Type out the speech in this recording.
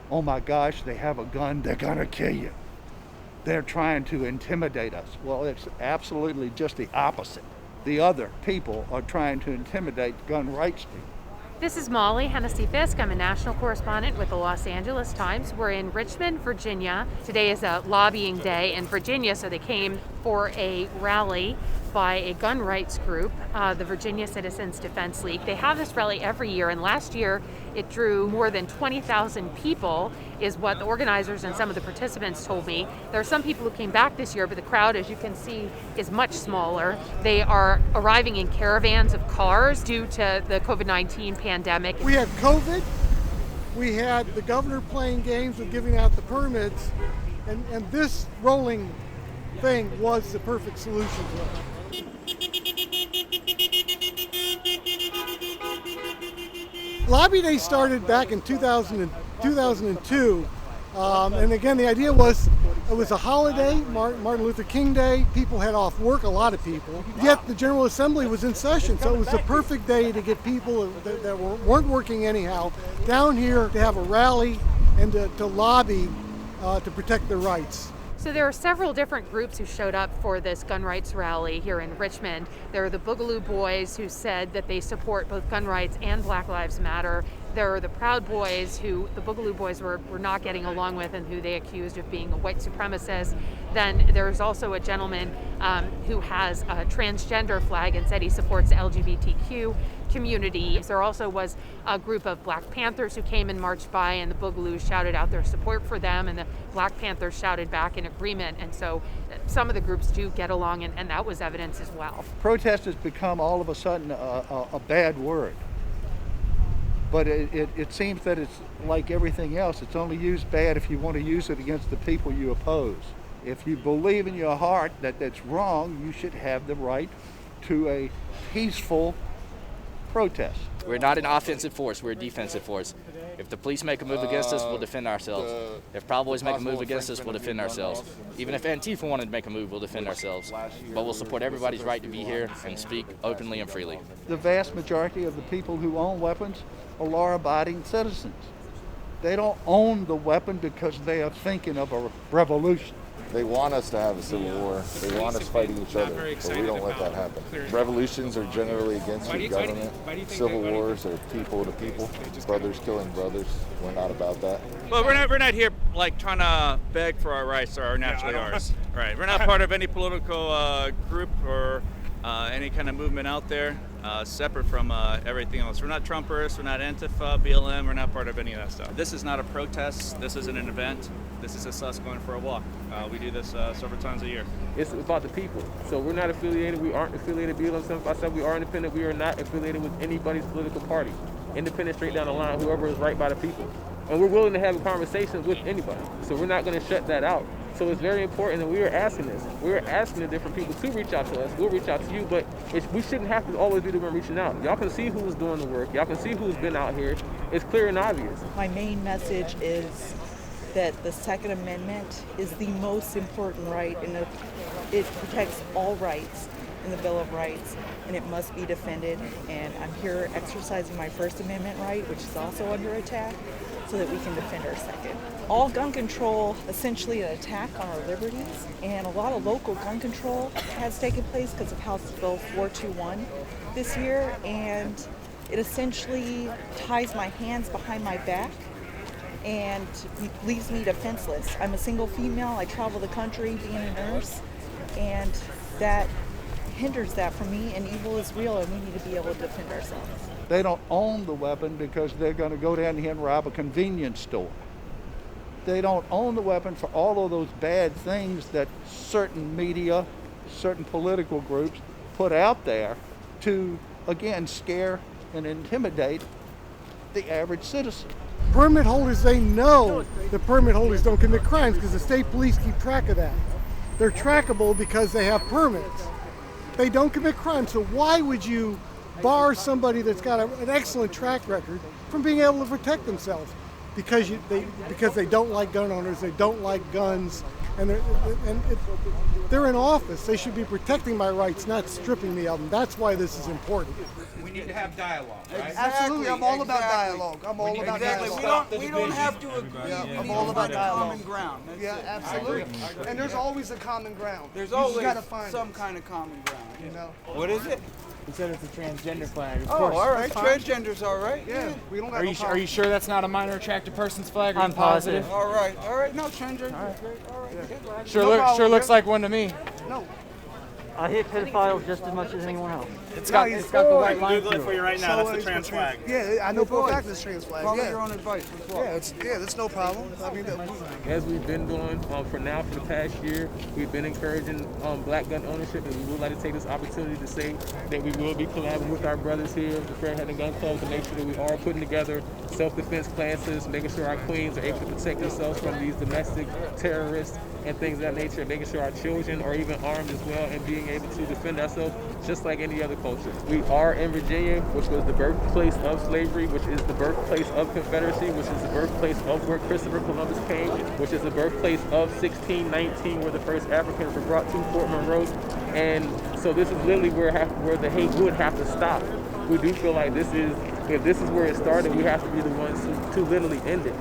oh my gosh, they have a gun, they're gonna kill you. They're trying to intimidate us. Well, it's absolutely just the opposite. The other people are trying to intimidate gun rights people. This is Molly Hennessy-Fisk. I'm a national correspondent with the Los Angeles Times. We're in Richmond, Virginia. Today is a lobbying day in Virginia, so they came for a rally by a gun rights group, the Virginia Citizens Defense League. They have this rally every year, and last year it drew more than 20,000 people, is what the organizers and some of the participants told me. There are some people who came back this year, but the crowd, as you can see, is much smaller. They are arriving in caravans of cars due to the COVID-19 pandemic. We had COVID, we had the governor playing games with giving out the permits, and this rolling thing was the perfect solution to it. Lobby Day started back in 2002, and again the idea was it was a holiday, Martin Luther King Day, people had off work, a lot of people, yet the General Assembly was in session, so it was the perfect day to get people that weren't working anyhow down here to have a rally and to lobby to protect their rights. So there are several different groups who showed up for this gun rights rally here in Richmond. There are the Boogaloo Bois, who said that they support both gun rights and Black Lives Matter. There are the Proud Boys, who the Boogaloo Boys were not getting along with and who they accused of being a white supremacist. Then there's also a gentleman who has a transgender flag and said he supports the LGBTQ community. There also was a group of Black Panthers who came and marched by, and the Boogaloos shouted out their support for them, and the Black Panthers shouted back in agreement. And so some of the groups do get along, and that was evidence as well. Protest has become all of a sudden a bad word. But it seems that it's like everything else. It's only used bad if you want to use it against the people you oppose. If you believe in your heart that that's wrong, you should have the right to a peaceful protest. We're not an offensive force, we're a defensive force. If the police make a move against us, we'll defend ourselves. If Proud Boys make a move against us, we'll defend ourselves. Even if Antifa wanted to make a move, we'll defend ourselves. But we'll support everybody's right to be here and speak openly and freely. The vast majority of the people who own weapons are law-abiding citizens. They don't own the weapon because they are thinking of a revolution. They want us to have a civil war. They want us fighting each other, but we don't let that happen. Revolutions are generally against the government. Civil wars are people to people, brothers killing brothers. We're not about that. Well, we're not here like trying to beg for our rights that are naturally ours. Right. We're not part of any political group or any kind of movement out there separate from everything else. We're not Trumpers, we're not Antifa, BLM, we're not part of any of that stuff. This is not a protest, this isn't an event, this is just us going for a walk. We do this several times a year. It's about the people. So we're not affiliated, we aren't affiliated, BLM 757, we are independent, we are not affiliated with anybody's political party. Independent straight down the line, whoever is right by the people. And we're willing to have a conversation with anybody. So we're not going to shut that out. So it's very important that we are asking this. We're asking the different people to reach out to us. We'll reach out to you, but we shouldn't have to always be the one reaching out. Y'all can see who's doing the work. Y'all can see who's been out here. It's clear and obvious. My main message is that the Second Amendment is the most important right, and it protects all rights in the Bill of Rights, and it must be defended. And I'm here exercising my First Amendment right, which is also under attack, so that we can defend our second. All gun control, essentially an attack on our liberties, and a lot of local gun control has taken place because of House Bill 421 this year, and it essentially ties my hands behind my back and leaves me defenseless. I'm a single female, I travel the country being a nurse, and that hinders that from me, and evil is real, and we need to be able to defend ourselves. They don't own the weapon because they're going to go down here and rob a convenience store. They don't own the weapon for all of those bad things that certain media, certain political groups put out there to, again, scare and intimidate the average citizen. Permit holders, they know the permit holders don't commit crimes because the state police keep track of that. They're trackable because they have permits. They don't commit crimes, so why would you bar somebody that's got an excellent track record from being able to protect themselves? because they don't like gun owners, they don't like guns, and they're in office. They should be protecting my rights, not stripping me of them. That's why this is important. We need to have dialogue, right? Absolutely, I'm all about dialogue. I'm all about dialogue. We don't have to agree. I'm all about dialogue. Common ground. Yeah, absolutely. And there's always a common ground. There's You always just gotta find some it, kind of common ground. you know. What is it? He said it's a transgender flag. Of Oh, course. all right. Fine. Transgender's all right. Yeah, we don't got Are no you problem. sure that's not a minor attracted person's flag? Are I'm you positive? All right. All right. No, transgender. All right. Sure, No problem, sure looks yeah. like one to me. No. I hate pedophiles just as much as anyone else. It's got the white line through it. Right now, that's the trans flag. Yeah, I know for a fact it's trans flag. Follow Yeah. your own advice. Yeah, that's no problem. I mean, As we've been doing for the past year, we've been encouraging black gun ownership, and we would like to take this opportunity to say that we will be collaborating with our brothers here, the Fairhead and Gun Club, to make sure that we are putting together self-defense classes, making sure our queens are able to protect themselves from these domestic terrorists and things of that nature, making sure our children are even armed as well and being able to defend ourselves just like any other culture. We are in Virginia, which was the birthplace of slavery, which is the birthplace of Confederacy, which is the birthplace of where Christopher Columbus came, which is the birthplace of 1619, where the first Africans were brought to Fort Monroe. And so this is literally where the hate would have to stop. We do feel like if this is where it started, we have to be the ones to literally end it.